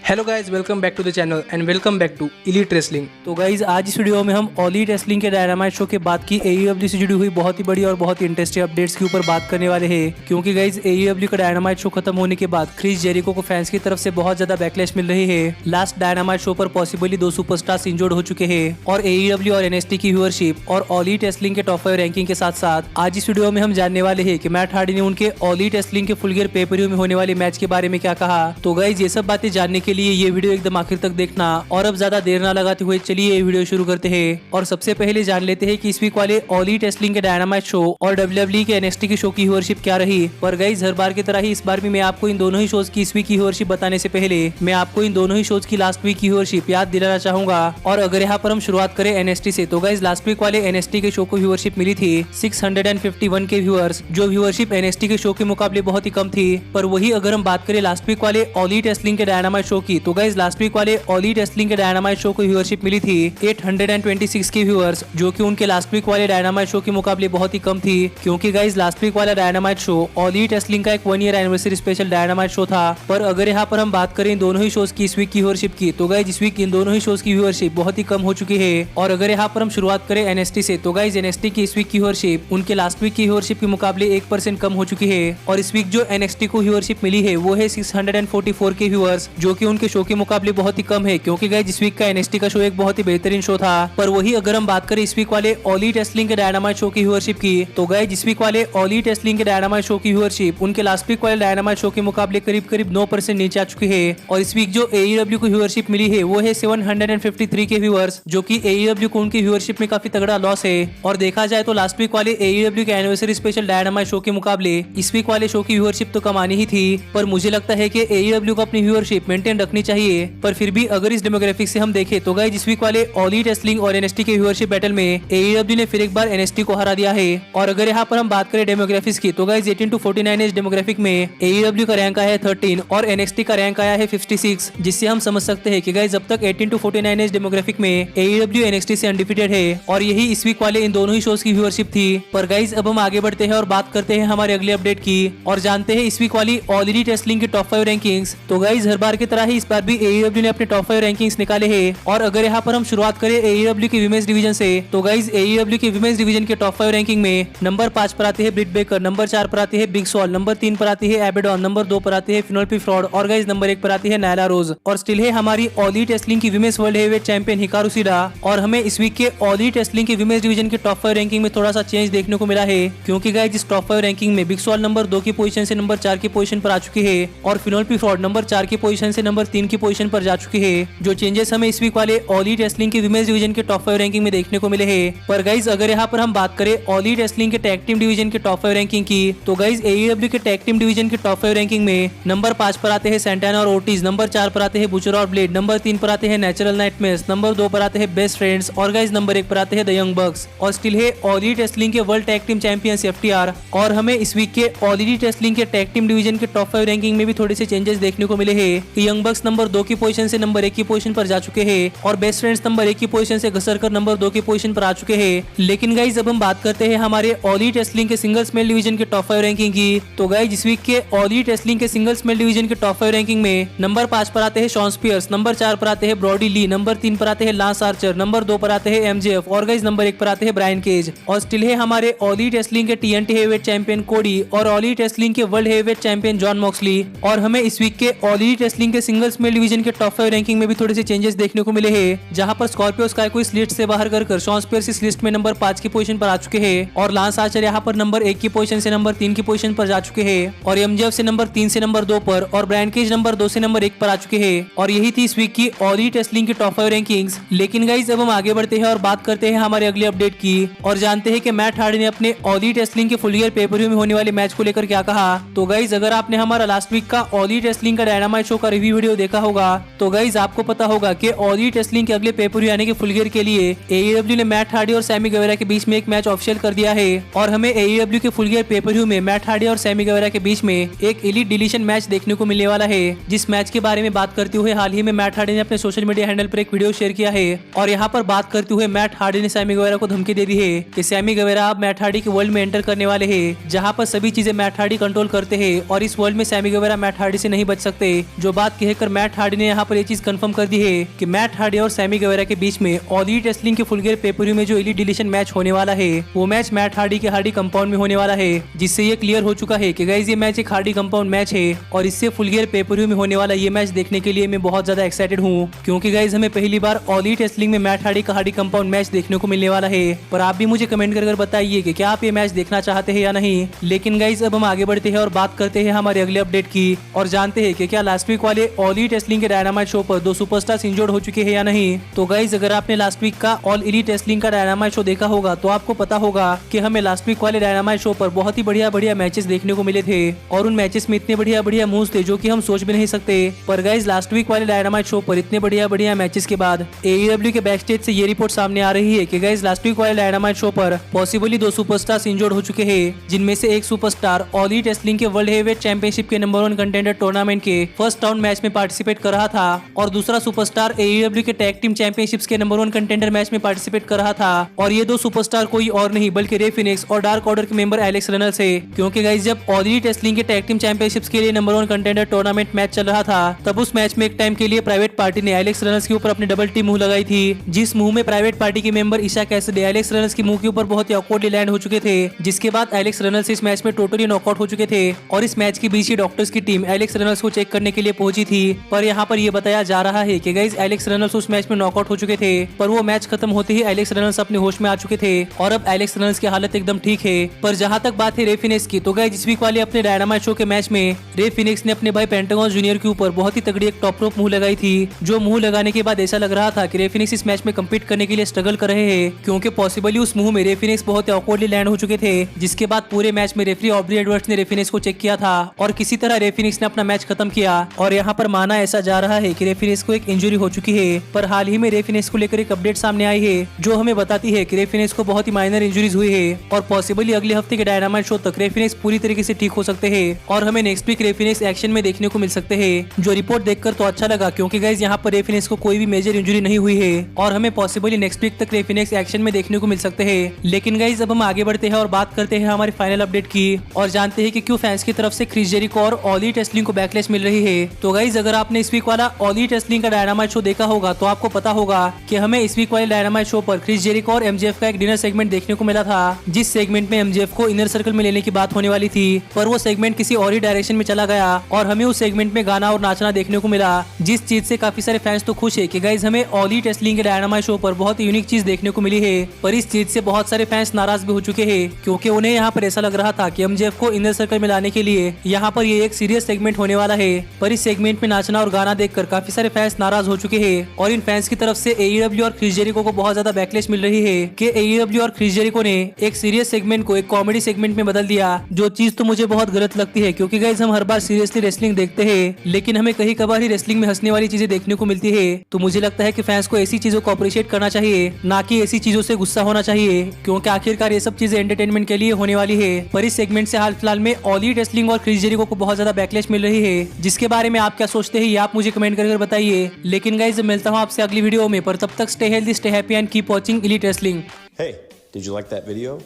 Hello guys, welcome back to the channel and welcome back to elite wrestling. तो guys आज इस video में हम एलीट रेसलिंग के डायनामाइट शो के बाद की AEW से जुड़ी हुई बहुत ही बड़ी और बहुत ही इंटरेस्टिंग अपडेट्स के ऊपर बात करने वाले हैं। क्योंकि गाइज AEW का डायनामाइट शो खत्म होने के बाद क्रिस जेरिको को फैंस की तरफ से बहुत ज्यादा बैकलैश मिल रही है। लास्ट डायनामाइट शो पर पॉसिबली 2 सुपरस्टार्स इंजर्ड हो चुके हैं और AEW और NXT की व्यूअरशिप और एलीट रेसलिंग के टॉप 5 रैंकिंग के साथ साथ आज इस वीडियो में हम जानने वाले हैं कि मैट हार्डी ने उनके एलीट रेसलिंग के फुल गियर पे-पर-व्यू में होने वाले मैच के बारे में क्या कहा। तो गाइज ये सब बातें जानने के लिए ये वीडियो एकदम आखिर तक देखना और अब ज्यादा देर ना लगाते हुए चलिए ये वीडियो शुरू करते हैं। और सबसे पहले जान लेते हैं कि इस वीक वाले एलीट रेसलिंग के डायनामाइट शो और WWE के NXT के शो की व्यूअरशिप क्या रही। पर गाइस हर बार की तरह ही इस बार भी मैं आपको इन दोनों ही शोज की इस वीक की व्यूअरशिप बताने से पहले मैं आपको इन दोनों ही शोज की लास्ट वीक की व्यूअरशिप याद दिलाना चाहूंगा। और अगर यहाँ पर हम शुरुआत करें NXT से तो गाइस लास्ट वीक वाले NXT के शो को व्यूअरशिप मिली थी 651 के व्यूअर्स, जो व्यूअरशिप NXT के शो के मुकाबले बहुत ही कम थी। पर वही अगर हम बात करें लास्ट वीक वाले एलीट रेसलिंग के डायनामाइट शो की तो गाइस लास्ट वीक वाले एलीट रेसलिंग के डायनामाइट शो को व्यूअरशिप मिली थी 826 के व्यूअर्स, जो कि उनके लास्ट वीक वाले डायनामाइट शो के मुकाबले बहुत ही कम थी। क्योंकि गाइस लास्ट वीक वाला डायनामाइट शो एलीट रेसलिंग का एक 1 year anniversary special dynamite show था। पर अगर यहाँ पर हम बात करें इन दोनों ही शोज की इस वीक की व्यूअरशिप की तो गाइस इस वीक इन दोनों ही शोज की व्यूअरशिप बहुत ही कम हो चुकी है। और अगर यहाँ पर हम शुरुआत करें NXT से तो गाइस NXT की इस वीक की व्यूअरशिप उनके लास्ट वीक की व्यूअरशिप के मुकाबले 1% कम हो चुकी है। और इस वीक जो NXT को व्यूअरशिप मिली है वो है 644 के व्यूअर्स, जो कि उनके शो के मुकाबले बहुत ही कम है। क्योंकि गाइस इस वीक का NXT का शो एक बहुत ही बेहतरीन शो था। पर वही अगर हम बात करें इस वीक वाले एलीट रेसलिंग के डायनामाइट शो की व्यूअरशिप की तो गाइस इस वीक वाले एलीट रेसलिंग के डायनामाइट शो की व्यूअरशिप उनके लास्ट वीक वाले डायनामाइट शो के मुकाबले करीब 9% नीचे आ चुकी है। और इस वीक जो AEW को व्यूअरशिप मिली है वो है 753 के व्यूअर्स, जो कि AEW को उनकी व्यूअरशिप में काफी तगड़ा लॉस है। और देखा जाए तो लास्ट वीक वाले AEW के एनिवर्सरी स्पेशल डायनामाइट शो के मुकाबले इस वीक वाले शो की व्यूअरशिप तो कम आनी ही थी। पर मुझे लगता है कि AEW को अपनी व्यूअरशिप मेंटेन रखनी चाहिए। पर फिर भी अगर इस डेमोग्राफिक से हम देखें तो गाइस इस वीक वाले एलीट रेसलिंग और NXT के व्यूअरशिप बैटल में AEW ने फिर एक बार NXT को हरा दिया है। और अगर यहाँ पर हम बात करें डेमोग्राफिक्स की तो गाइस 18 to 49 एज डेमोग्राफिक में AEW का रैंक आया है 13 और NXT का रैंक आया है 56, जिससे हम समझ सकते हैं कि गाइस अब तक 18 to 49 एज डेमोग्राफिक में AEW NXT से अनडिफिटेड है। और यही इस वीक वाले इन दोनों ही शोज की व्यूअरशिप थी। पर गाइस अब हम आगे बढ़ते हैं और बात करते हैं हमारे अगले अपडेट की और जानते हैं इस वीक वाली एलीट रेसलिंग की टॉप 5 रैंकिंग्स। तो गाइस हर बार की तरह ही इस बार भी AEW ने अपने टॉप 5 रैंकिंग्स निकाले हैं। और अगर यहाँ पर हम शुरुआत करें AEW की विमेंस डिवीजन से तो गाइस AEW की विमेंस डिवीजन के टॉप 5 रैंकिंग में नंबर 5 पर आते हैं ब्रिट बेकर, नंबर 4 पर आती है बिग सॉल, नंबर 3 पर आती है एबेडॉन, नंबर 2 पर आती है फिनोल्फी फ्रॉड और गाइस नंबर 1 पर आती है नायला रोज। और स्टिल है हमारी एलीट रेसलिंग की women's world heavyweight champion Hikaru शिरा। और हमें इस वीक के एलीट रेसलिंग की विमेंस डिवीजन के टॉप 5 रैंकिंग में थोड़ा सा चेंज देखने को मिला है। क्योंकि गाइस इस टॉप 5 रैंकिंग में बिग सॉल नंबर 2 की पोजीशन से नंबर 4 की पोजीशन पर आ चुकी है और फिनोल्फी फ्रॉड नंबर 4 की पोजीशन से नंबर 3 की पोजीशन पर जा चुकी है। जो चेंजेस हमें इस वीक वाले एलीट रेसलिंग की विमेंस डिवीजन के टॉप 5 रैंकिंग में देखने को मिले हैं। पर गाइस अगर यहाँ पर हम बात करें एलीट रेसलिंग के टैग टीम डिवीजन के टॉप 5 रैंकिंग की तो गाइस AEW के टैग टीम डिवीजन के टॉप 5 रैंकिंग में नंबर 5 पर आते हैं सैंटाना और ओर्टिज, नंबर 4 पर आते हैं बुचर और ब्लेड, नंबर 3 पर आते हैं नेचुरल नाइटमेयर्स, नंबर 2 पर आते हैं बेस्ट फ्रेंड्स और गाइस नंबर 1 पर आते हैं द यंग बक्स। और स्टिल है एलीट रेसलिंग के world tag team champions FTR। और हमें इस वीक के एलीट रेसलिंग के टैग टीम डिवीजन के टॉप 5 रैंकिंग में भी थोड़े से चेंजेस देखने को मिले हैं कि यंग बक्स नंबर 2 की पोजीशन से नंबर 1 की पोजीशन पर जा चुके हैं और बेस्ट फ्रेंड्स नंबर 1 की पोजीशन से घसर कर नंबर 2 की पोजीशन पर आ चुके हैं। लेकिन गाइस अब हम बात करते हैं हमारे एलीट रेसलिंग के सिंगल्स मेल डिवीजन के टॉप 5 रैंकिंग की। तो गाइस इस वीक के एलीट रेसलिंग के सिंगल्स मेल डिवीजन के टॉप 5 रैंकिंग में नंबर 5 पर आते हैं शॉन स्पियर्स, नंबर 4 पर आते हैं ब्रॉडी ली, नंबर 3 पर आते हैं लांस आर्चर, नंबर 2 पर आते हैं MJF और गाइस नंबर 1 पर आते हैं ब्रायन केज। और स्टिल है हमारे एलीट रेसलिंग के TNT हेवीवेट चैंपियन कोडी और एलीट रेसलिंग के world heavyweight champion John Moxley. और हमें इस वीक के एलीट रेसलिंग के सिंगल्स मेल डिवीजन के टॉप 5 रैंकिंग में भी थोड़े से चेंजेस देखने को मिले हैं, जहां पर स्कॉर्पियो स्काई को इस लिस्ट से बाहर कर शॉन स्पियर्स इस लिस्ट में नंबर 5 की पोजीशन पर आ चुके हैं और लांस आर्चर यहाँ पर नंबर 1 की पोजीशन से नंबर 3 की पोजीशन पर जा चुके हैं और MJF से नंबर 3 से नंबर 2 पर और ब्रायन केज नंबर 2 से नंबर 1 पर आ चुके हैं। और यही थी इस वीक की एलीट रेसलिंग की टॉप 5 रैंकिंग्स। लेकिन गाइस अब हम आगे बढ़ते हैं और बात करते हैं हमारे अगले अपडेट की और जानते हैं कि मैट हार्डी ने अपने एलीट रेसलिंग के फुल ईयर पे-पर-व्यू में होने वाले मैच को लेकर क्या कहा। तो गाइस अगर आपने हमारा लास्ट वीक का एलीट रेसलिंग का डायनामाइट शो का रिव्यू वीडियो देखा होगा तो गाइस आपको पता होगा कि एलीट रेसलिंग के अगले पे-पर-व्यू यानी कि फुल ईयर के लिए AEW ने मैट हार्डी और सैमी गुएरा के बीच में एक मैच ऑफिशियल कर दिया है। और हमें AEW के फुल ईयर पे-पर-व्यू में मैट हार्डी और सैमी गुएरा के बीच में एक एलीट डिलीशन मैच देखने को मिलने वाला है। जिस मैच के बारे में बात करते हुए हाल ही में मैट हार्डी ने अपने सोशल मीडिया हैंडल पर एक वीडियो शेयर किया है और यहाँ पर बात करते हुए मैट हार्डी ने सैमी गुएरा को धमकी दे दी है कि सैमी गुएरा अब मैट हार्डी के वर्ल्ड में एंटर करने वाले हैं, जहाँ पर सभी चीजें मैट हार्डी कंट्रोल करते हैं और इस वर्ल्ड में सैमी गुएरा मैट हार्डी से नहीं बच सकते। जो बात कहकर देखकर मैट हार्डी ने यहाँ पर ये चीज कंफर्म कर दी है कि मैट हार्डी और सैमी गेवेरा के बीच में ऑल एलीट रेसलिंग के फुल गियर पेपर में जो एलीट डिलीशन मैच होने वाला है वो मैच मैट हार्डी के हार्डी कंपाउंड में होने वाला है, जिससे ये क्लियर हो चुका है कि गाइस ये मैच एक हार्डी कंपाउंड मैच है और इससे फुल गियर पेपर में होने वाला ये मैच देखने के लिए मैं बहुत ज्यादा एक्साइटेड हूँ, क्योंकि गाइस हमें पहली बार ऑल एलीट रेसलिंग में मैट हार्डी का हार्डी कंपाउंड मैच देखने को मिलने वाला है। पर आप भी मुझे कमेंट कर बताइए कि क्या आप ये मैच देखना चाहते हैं या नहीं। लेकिन गाइस अब हम आगे बढ़ते हैं और बात करते हैं हमारे अगले अपडेट की और जानते हैं कि क्या लास्ट वीक वाले ऑल एलीट रेसलिंग के डायनामाइट शो पर 2 सुपरस्टार्स इंजर्ड हो चुके हैं या नहीं। तो गाइस अगर आपने लास्ट वीक का ऑल एलीट रेसलिंग का डायनामाइट शो देखा होगा तो आपको पता होगा कि हमें लास्ट वीक वाले डायनामाइट शो पर बहुत ही बढ़िया मैचेस देखने को मिले थे और उन मैचेस में इतने बढ़िया मूव्स थे जो कि हम सोच भी नहीं सकते। पर गाइस लास्ट वीक वाले डायनामाइट शो पर इतने बढ़िया मैचेस के बाद AEW के बैक स्टेज से ये रिपोर्ट सामने आ रही है कि गाइस लास्ट वीक वाले डायनामाइट शो पर पॉसिबली 2 सुपरस्टार्स इंजर्ड हो चुके हैं, जिनमें से एक सुपरस्टार ऑल एलीट रेसलिंग के वर्ल्ड हेवीवेट चैंपियनशिप के नंबर 1 कंटेंडर टूर्नामेंट के फर्स्ट राउंड मैच में पार्टिसिपेट कर रहा था और दूसरा सुपरस्टार AEW के टैग टीम चैंपियनशिप्स के नंबर 1 कंटेंडर मैच में पार्टिसिपेट कर रहा था। और ये 2 सुपरस्टार कोई और नहीं बल्कि रे फिनिक्स और डार्क ऑर्डर के मेंबर एलेक्स रेनल्ड्स है, क्योंकि गाइस जब ऑल एलीट रेसलिंग के टैग टीम चैंपियनशिप्स के लिए नंबर 1 कंटेंडर टूर्नामेंट मैच चल रहा था तब उस मैच में एक टाइम के लिए प्राइवेट पार्टी ने एलेक्स रेनल्ड्स के ऊपर अपनी डबल टीम मुंह लगाई थी, जिस मुंह में प्राइवेट पार्टी के member Isiah Kassidy Alex Reynolds की मुंह के ऊपर बहुत ही ऑकवर्डली लैंड हो चुके थे, जिसके बाद एलेक्स रेनल्ड्स इस मैच में टोटली नॉकआउट हो चुके थे और इस मैच के बीच ही डॉक्टर्स की टीम एलेक्स रेनल्ड्स को चेक करने के लिए पहुंची थी। पर यहाँ पर ये बताया जा रहा है कि गाइस एलेक्स रेनल्ड्स उस मैच में नॉकआउट हो चुके थे, पर वो मैच खत्म होते ही एलेक्स रेनल्ड्स अपने होश में आ चुके थे और अब एलेक्स रेनल्ड्स की हालत एकदम ठीक है। पर जहाँ तक बात है रे फिनिक्स की, तो गाइस इस वीक वाले अपने डायनामाइट शो के मैच में रे फिनिक्स ने अपने भाई पेंटागन जूनियर के ऊपर बहुत ही तगड़ी एक टॉप रोप मुंह लगाई थी, जो मुंह लगाने के बाद ऐसा लग रहा था कि रे फिनिक्स इस मैच में कम्पीट करने के लिए स्ट्रगल कर रहे हैं, क्योंकि पॉसिबली उस मुंह में रे फिनिक्स बहुत ही ऑकवर्डली लैंड हो चुके थे, जिसके बाद पूरे मैच में रेफरी ऑब्री एडवर्ड्स ने रे फिनिक्स को चेक किया था और किसी तरह रे फिनिक्स ने अपना मैच खत्म किया। और यहाँ पर माना ऐसा जा रहा है कि रे फिनिक्स को एक इंजरी हो चुकी है, पर हाल ही में रे फिनिक्स को लेकर एक अपडेट सामने आई है जो हमें बताती है कि रे फिनिक्स को बहुत ही माइनर इंजरीज हुई है और पॉसिबली अगले हफ्ते के डायनामाइट शो तक रे फिनिक्स पूरी तरीके से ठीक हो सकते हैं और हमें next week Rey Fenix action में देखने को मिल सकते हैं, जो रिपोर्ट देखकर तो अच्छा लगा, क्योंकि गाइस यहाँ पर रे फिनिक्स को कोई भी मेजर इंजरी नहीं हुई है और हमें पॉसिबली नेक्स्ट वीक तक रे फिनिक्स एक्शन में देखने को मिल सकते हैं। लेकिन गाइस अब हम आगे बढ़ते हैं और बात करते हैं हमारे फाइनल अपडेट की और जानते हैं कि क्यों फैंस की तरफ से क्रिस जेरिको और ऑल एलीट रेसलिंग को बैकलैश मिल रही है। तो गाइस अगर आपने इस वीक वाला ऑल एलीट रेसलिंग का डायनामाइट शो देखा होगा तो आपको पता होगा कि हमें इस वीक वाले डायनामाइट शो पर क्रिस जेरिको और MJF का एक डिनर सेगमेंट देखने को मिला था, जिस सेगमेंट में MJF को इनर सर्कल में लेने की बात होने वाली थी, पर वो सेगमेंट किसी और ही डायरेक्शन में चला गया और हमें उस सेगमेंट में गाना और नाचना देखने को मिला, जिस चीज से काफी सारे फैंस तो खुश है कि गाइस हमें ऑल एलीट रेसलिंग के डायनामाइट शो पर बहुत यूनिक चीज देखने को मिली है। पर इस चीज से बहुत सारे फैंस नाराज भी हो चुके हैं, क्योंकि उन्हें यहाँ पर ऐसा लग रहा था कि MJF को इनर सर्कल में लाने के लिए यहाँ पर ये एक सीरियस सेगमेंट होने वाला है, पर इस सेगमेंट में नाचना और गाना देखकर काफी सारे फैंस नाराज हो चुके हैं और इन फैंस की तरफ से AEW और क्रिस जेरिको को बहुत ज्यादा बैकलैश मिल रही है कि AEW और क्रिस जेरिको ने एक सीरियस सेगमेंट को एक कॉमेडी सेगमेंट में बदल दिया, जो चीज तो मुझे बहुत गलत लगती है, क्योंकि गाइस हम हर बार सीरियसली रेसलिंग देखते हैं लेकिन हमें कहीं कभार ही रेसलिंग में हंसने वाली चीजें देखने को मिलती है। तो मुझे लगता है कि फैंस को ऐसी चीजों को अप्रिशिएट करना चाहिए, ना कि ऐसी चीजों से गुस्सा होना चाहिए, क्योंकि आखिरकार ये सब चीजें एंटरटेनमेंट के लिए होने वाली है। पर इस सेगमेंट से हाल फिलहाल में ऑल एलीट रेसलिंग और क्रिस जेरिको को बहुत ज्यादा बैकलैश मिल रही है, जिसके बारे में आप क्या सोचते हैं ये आप मुझे कमेंट कर बताइए। लेकिन गाइस मिलता हूँ आपसे अगली वीडियो में, पर तब तक stay healthy, stay happy and keep watching elite wrestling. Hey, did you like that video?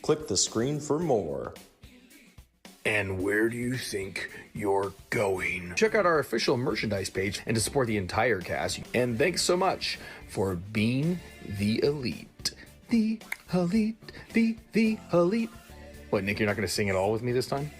Click the screen for more. And where do you think you're going? Check out our official merchandise page and to support the entire cast. And thanks so much for being the elite. The elite, the elite. What, Nick, you're not going to sing it all with me this time?